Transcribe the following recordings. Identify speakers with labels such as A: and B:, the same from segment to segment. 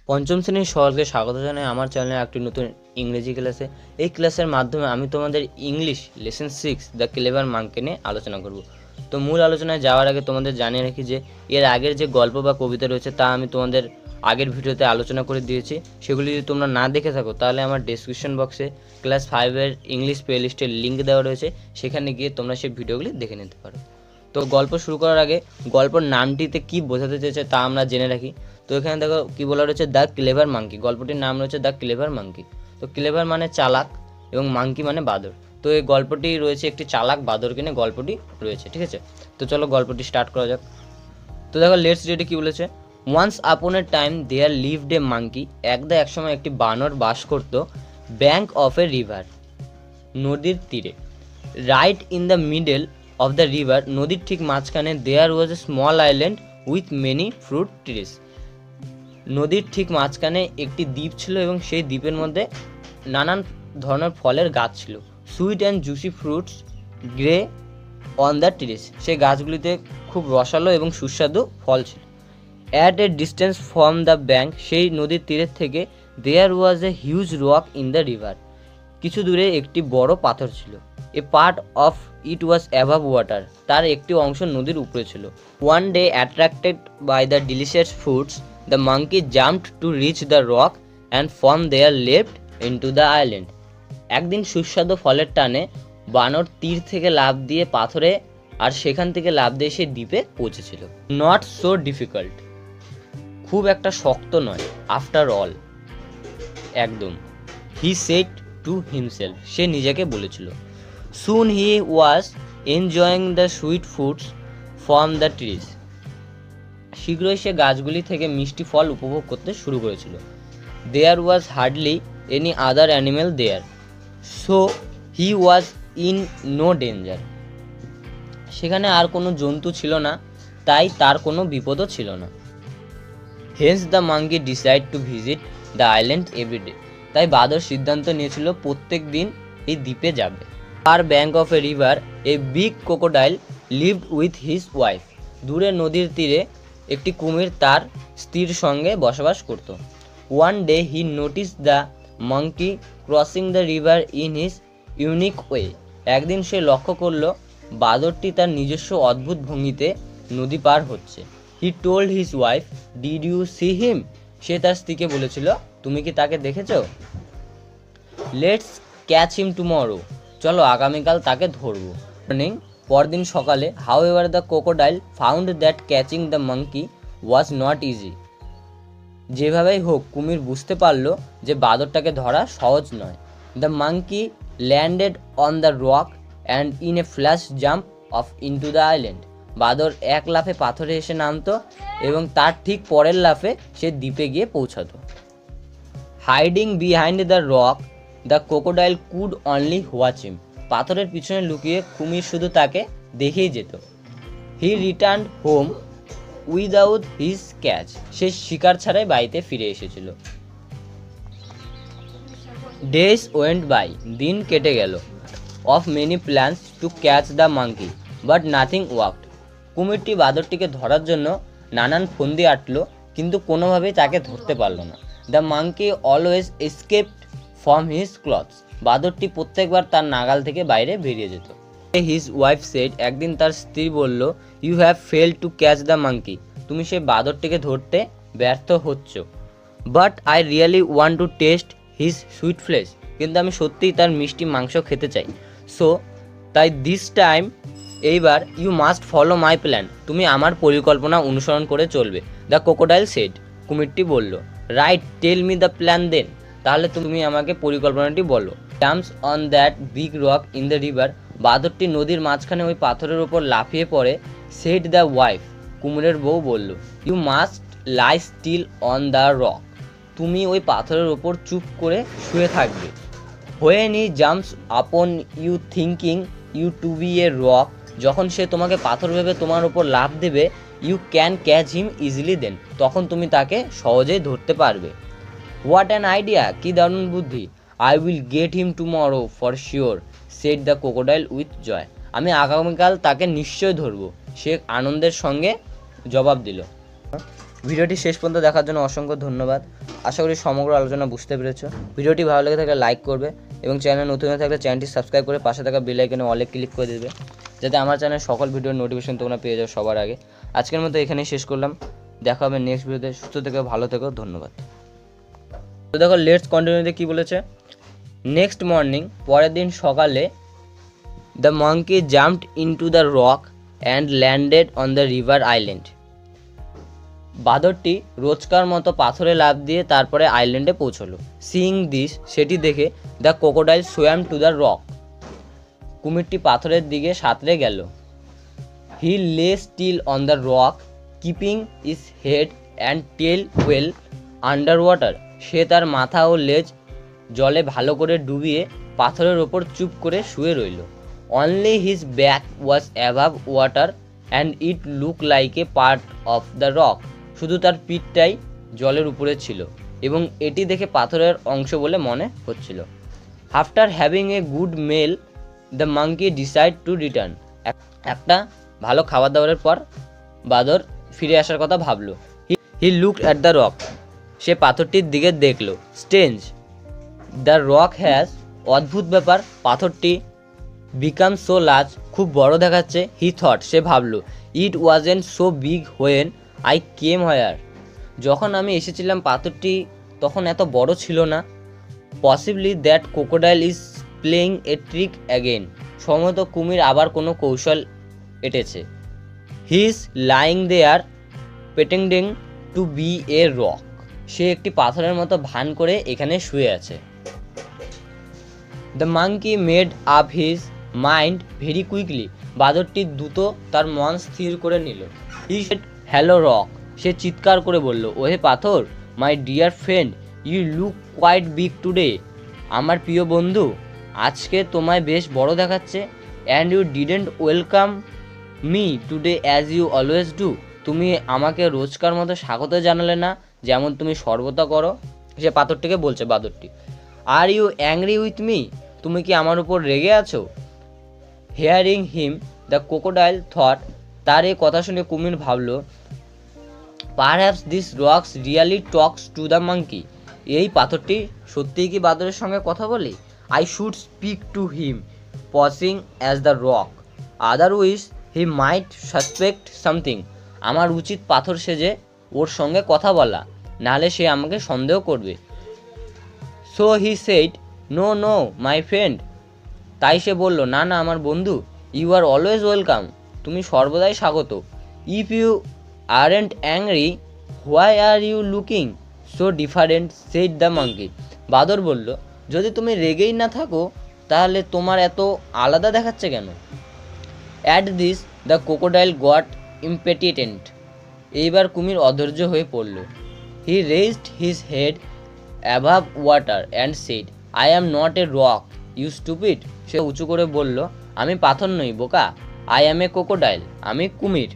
A: পঞ্চম শ্রেণীর সকলকে স্বাগত জানাই আমার চ্যানেলে একটি নতুন ইংরেজি ক্লাসে। এই ক্লাসের মাধ্যমে আমি তোমাদের English lesson 6 the clever monkey নিয়ে আলোচনা করব। তো মূল আলোচনায় যাওয়ার আগে তোমাদের জানিয়ে রাখি যে এর আগের যে গল্প বা কবিতা রয়েছে তা আমি তোমাদের আগের ভিডিওতে আলোচনা করে দিয়েছি। সেগুলি যদি তোমরা না দেখে থাকো তাহলে আমার ডেসক্রিপশন বক্সে ক্লাস 5-এর ইংলিশ প্লেলিস্টের লিঙ্ক দেওয়া রয়েছে, সেখানে গিয়ে তোমরা সেই ভিডিওগুলি দেখে নিতে পারো। তো গল্প শুরু করার আগে গল্পের নামটিতে কি বোঝাতে চেয়েছে তা আমরা জেনে রাখি। তো এখানে দেখো কি বলা রয়েছে, দ্য ক্লেভার মাঙ্কি। গল্পটির নাম রয়েছে দ্য ক্লেভার মাঙ্কি। তো ক্লেভার মানে চালাক এবং মাঙ্কি মানে বাঁদর। তো এই গল্পটি রয়েছে একটি চালাক বাঁদরকে নিয়ে গল্পটি রয়েছে, ঠিক আছে। তো চলো গল্পটি স্টার্ট করা যাক। তো দেখো লেটস রিড কি বলেছে। Once upon a time there lived a monkey. এক সময় একটি বানর বাস করত ব্যাঙ্ক অফ এ রিভার, নদীর তীরে। Right in the middle of the river, নদীর ঠিক মাঝখানে, there was a small island with many fruit trees. নদীর ঠিক মাঝখানে একটি দ্বীপ ছিল এবং সেই দ্বীপের মধ্যে নানান ধরনের ফলের গাছ ছিল। Sweet and juicy fruits grew on the trees, সেই গাছগুলিতে খুব রসালো এবং সুস্বাদু ফল ছিল। At a distance from the bank, সেই নদীর তীরের থেকে, there was a huge rock in the river, কিছু দূরে একটি বড় পাথর ছিল। A part of it was above water, তার একটি অংশ নদীর উপরে ছিল। One day attracted by the delicious foods, the monkey jumped to reach the rock and from there left into the island. একদিন সুস্বাদু ফলের টানে বানর তীর থেকে লাফ দিয়ে পাথরে, আর সেখান থেকে লাফ দিয়ে সে দ্বীপে পৌঁছেছিল। নট সো ডিফিকাল্ট, খুব একটা শক্ত নয়। আফটার অল, একদম। হি সেড টু হিমসেলফ, সে নিজেকে বলেছিল। Soon he was enjoying the sweet foods from the trees, শীঘ্রই সে গাছগুলি থেকে মিষ্টি ফল উপভোগ করতে শুরু করেছিল। There was hardly any other animal there, so he was in no danger, সেখানে আর কোনো জন্তু ছিল না, তাই তার কোনো বিপদও ছিল না। Hence the monkey decide to visit the island everyday, তাই বাদর সিদ্ধান্ত নিয়েছিল প্রত্যেক দিন এই দ্বীপে যাবে। আর bank of a river a big crocodile lived with his wife, দূরে নদীর তীরে একটি কুমির তার স্ত্রীর সঙ্গে বসবাস করত। One day he notice the monkey crossing the river in his unique way, একদিন সে লক্ষ্য করল বাদরটি তার নিজস্ব অদ্ভুত ভঙ্গিতে নদী পার হচ্ছে। He told his wife, did you see him, সে তার স্ত্রীকে বলেছিল, তুমি কি তাকে দেখেছো? লেটস ক্যাচ হিম টুমরো, চলো আগামীকাল তাকে ধরবো। মর্নিং, পরদিন সকালে, however the crocodile found that catching the monkey was not easy, যেভাবেই হোক কুমির বুঝতে পারলো যে বাদরটাকে ধরা সহজ নয়। The monkey landed on the rock and in a flash jump off into the island, বাদর এক লাফে পাথরে এসে নামতো এবং তার ঠিক পরের লাফে সে দ্বীপে গিয়ে পৌঁছাতো। Hiding behind the rock, the crocodile could only watch him, পাথরের পিছনে লুকিয়ে কুমির শুধু তাকে দেখেই যেত। He return home without his catch, সে শিকার ছাড়াই বাড়িতে ফিরে এসেছিল। ডেজ ওয়েন্ট বাই, দিন কেটে গেল। Of many plans to catch the monkey but nothing worked, কুমিরটি বাদরটিকে ধরার জন্য নানান ফন্দি আটলো, কিন্তু কোনোভাবেই তাকে ধরতে পারল না। The monkey always escaped from his clutches, বাদরটি প্রত্যেকবার তার নাগাল থেকে বাইরে বেরিয়ে যেত। হিজ ওয়াইফ সেড, একদিন তার স্ত্রী বলল, you have fail to catch the monkey, তুমি সেই বাদরটিকে ধরতে ব্যর্থ হচ্ছ। But I really want to taste his sweet flesh, কিন্তু আমি সত্যিই তার মিষ্টি মাংস খেতে চাই। সো তাই দিস টাইম, এইবার, you must follow my plan, তুমি আমার পরিকল্পনা অনুসরণ করে চলবে। দ্য ক্রোকোডাইল সেড, কুমিরটি বলল। Right, tell me the plan then, তাহলে তুমি আমাকে পরিকল্পনাটি বলো। Jumps on that big rock in the river, বাদরটি নদীর মাঝখানে ওই পাথরের ওপর লাফিয়ে পড়ে। সেড দ্য ওয়াইফ, কুমিরের বউ বলল, you must lie still on the rock, তুমি ওই পাথরের ওপর চুপ করে শুয়ে থাকবে। When he jumps upon you thinking you to be a rock, যখন সে তোমাকে পাথর ভেবে তোমার ওপর লাফ দেবে, you can catch him easily then, তখন তুমি তাকে সহজেই ধরতে পারবে। হোয়াট অ্যান আইডিয়া, কি দারুণ বুদ্ধি। I will get him tomorrow for sure, said the crocodile with joy, আমি আগামীকাল তাকে নিশ্চয় ধরবো, সে আনন্দের সঙ্গে জবাব দিল। ভিডিওটি শেষ পর্যন্ত দেখার জন্য অসংখ্য ধন্যবাদ। আশা করি সমগ্র আলোচনা বুঝতে পেরেছো। ভিডিওটি ভালো লেগে থাকলে লাইক করবে এবং চ্যানেল নতুন হয়ে থাকলে চ্যানেলটি সাবস্ক্রাইব করে পাশে থাকা বেল আইকনে অলে ক্লিক করে দেবে, যাতে আমার চ্যানেলের সকল ভিডিওর নোটিফিকেশন তোমরা পেয়ে যাও সবার আগে। আজকের মতো এখানেই শেষ করলাম, দেখা হবে নেক্সট ভিডিওতে। সুস্থ থেকো, ভালো থেকো, ধন্যবাদ। তো দেখো লেটস কন্টিনিউতে কী বলেছে। নেক্সট মর্নিং, পরের দিন সকালে, the monkey jumped into the rock and landed on the river island. বাঁদরটি রোজকার মতো পাথরে লাফ দিয়ে তারপরে আইল্যান্ডে পৌঁছলো। সিইং দিস, সেটি দেখে the crocodile swam to the rock. কুমিরটি পাথরের দিকে সাঁতরে গেল। He lay still on the rock, keeping his head and tail well under water. সে তার মাথা ও লেজ জলে ভালো করে ডুবিয়ে পাথরের ওপর চুপ করে শুয়ে রইল। Only his back was above water and it look like a part of the rock. শুধু তার পিঠটাই জলের উপরে ছিল এবং এটি দেখে পাথরের অংশ বলে মনে হচ্ছিল। After having a good meal, the monkey decide to return. একটা ভালো খাবার দাবারের পর বাঁদর ফিরে আসার কথা ভাবলো। He looked at the rock. সে পাথরটির দিকে দেখল। স্ট্রেঞ্জ, দ্য রক হ্যাজ, অদ্ভুত ব্যাপার, পাথরটি বিকাম সো লার্জ, খুব বড় দেখাচ্ছে। হি থট, সে ভাবলো। It wasn't so big when I came here. যখন আমি এসেছিলাম পাথরটি তখন এত বড় ছিল না। Possibly that crocodile is playing a trick again. সম্ভবত কুমির আবার কোনো কৌশল এঁটেছে। He is lying there pretending to be a rock. সে একটি পাথরের মতো ভান করে এখানে শুয়ে আছে। The monkey made up his mind very quickly. বাঁদরটি দ্রুত তার মন স্থির করে নিল। He shed, hello rock. সে চিৎকার করে বলল, ওহে পাথর, my dear friend, you look quite big today. আমার প্রিয় বন্ধু, আজকে তোমায় বেশ বড় দেখাচ্ছে। And you didn't welcome me today as you always do. তুমি আমাকে রোজকার মতো স্বাগত জানালে না, যেমন তুমি সর্বদা করো। সে পাথরটিকে বলছে, বাঁদরটি। Are you angry with me, তুমি কি আমার উপর রেগে আছো? Hearing him, the crocodile thought, তার এই কথা শুনে কুমির ভাবল, perhaps this rocks really talks to the monkey. এই পাথরটি সত্যিই কি বাঁদরের সঙ্গে কথা বলে? I should speak to him posing as the rock, otherwise he might suspect something. আমার উচিত পাথর সেজে ওর সঙ্গে কথা বলা, নাহলে সে আমাকে সন্দেহ করবে। So he said, no no my friend. তাই সে বলল, না না আমার বন্ধু। ইউ আর অলওয়েজ ওয়েলকাম, তুমি সর্বদাই স্বাগত। If you aren't angry, why are you looking so different, said the monkey. বাঁদর বলল, যদি তুমি রেগেই না থাকো তাহলে তোমার এত আলাদা দেখাচ্ছে কেন? At this the crocodile got impatient. এইবার কুমির অধৈর্য হয়ে পড়ল। He raised his head above water and said, I am not a rock you stupid. সে উঁচু করে বলল, আমি পাথর নই বোকা। আই অ্যাম এ ক্রোকোডাইল, আমি কুমির।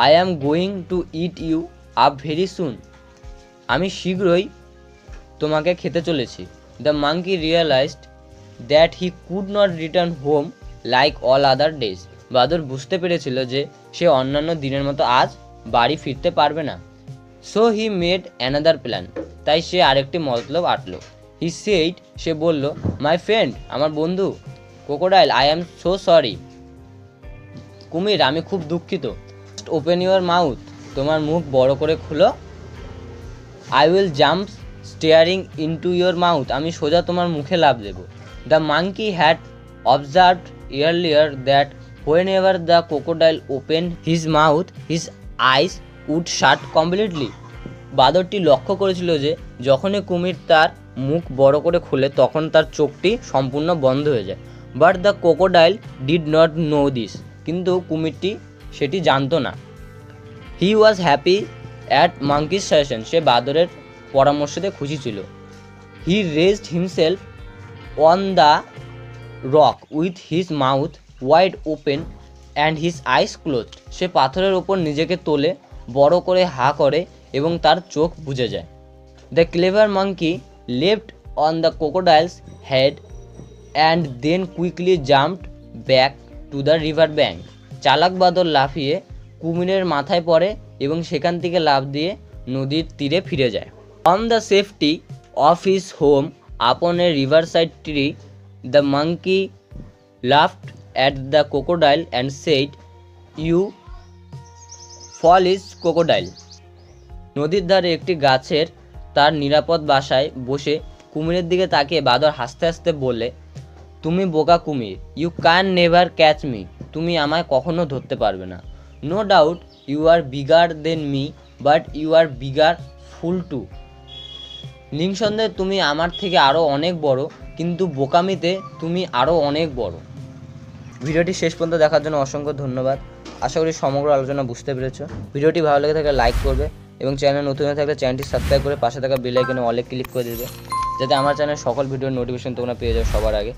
A: I am going to eat you up very soon. আমি শীঘ্রই তোমাকে খেতে চলেছি। The monkey realized that he could not return home like all other days. বাঁদর বুঝতে পেরেছিল যে সে অন্যান্য দিনের মতো আজ বাড়ি ফিরতে পারবে না। So he made another plan. তাই সে আরেকটি মতলব আঁটল। হি সেড, সে বলল, মাই ফ্রেন্ড, আমার বন্ধু। Crocodile, I am so sorry. কুমির, আমি খুব দুঃখিত। ওপেন ইউর মাউথ, তোমার মুখ বড় করে খুলো। I will jump straight into your mouth, আমি সোজা তোমার মুখে লাফ দেব। The monkey had observed earlier that whenever the crocodile opened his mouth, his eyes would shut completely. বাঁদরটি লক্ষ্য করেছিল যে যখনই কুমির তার মুখ বড় করে খুলে তখন তার চোখটি সম্পূর্ণ বন্ধ হয়ে যায়। But the crocodile did not know this, কিন্তু কুমিরটি সেটি জানতো না। He was happy at monkey's suggestion, সে বাঁদরের পরামর্শতে খুশি ছিল। He raised himself on the rock with his mouth wide open and his eyes closed, সে পাথরের ওপর নিজেকে তোলে, বড় করে হা করে এবং তার চোখ বুজে যায়। The clever monkey left on the crocodile's head and then quickly jumped back to the river bank. চালাক বাঁদর লাফিয়ে কুমিরের মাথায় পড়ে এবং সেখান থেকে লাফ দিয়ে নদীর তীরে ফিরে যায়। On the safety of his home upon a river side tree the monkey laughed at the crocodile and said, you fool is crocodile. নদীর ধারে একটি গাছের তার নিরাপদ বাসায় বসে কুমিরের দিকে তাকিয়ে বাঁদর হাসতে হাসতে বললে, তুমি বোকা কুমির, you can never catch me, তুমি আমায় কখনো ধরতে পারবে না। No doubt you are bigger than me, but you are bigger fool too. নিঃসন্দেহে তুমি আমার থেকে আরও অনেক বড়, কিন্তু বোকামিতে তুমি আরও অনেক বড়। ভিডিওটি শেষ পর্যন্ত দেখার জন্য অসংখ্য ধন্যবাদ। আশা করি সমগ্র আলোচনা বুঝতে পেরেছো। ভিডিওটি ভালো লেগে থাকলে লাইক করবে এবং চ্যানেল নতুন হয়ে থাকলে চ্যানেলটি সাবস্ক্রাইব করে পাশে থাকা বেল আইকনে অলে ক্লিক করে দেবে, যাতে আমার চ্যানেলের সকল ভিডিওর নোটিফিকেশন তোমরা পেয়ে যাও সবার আগে।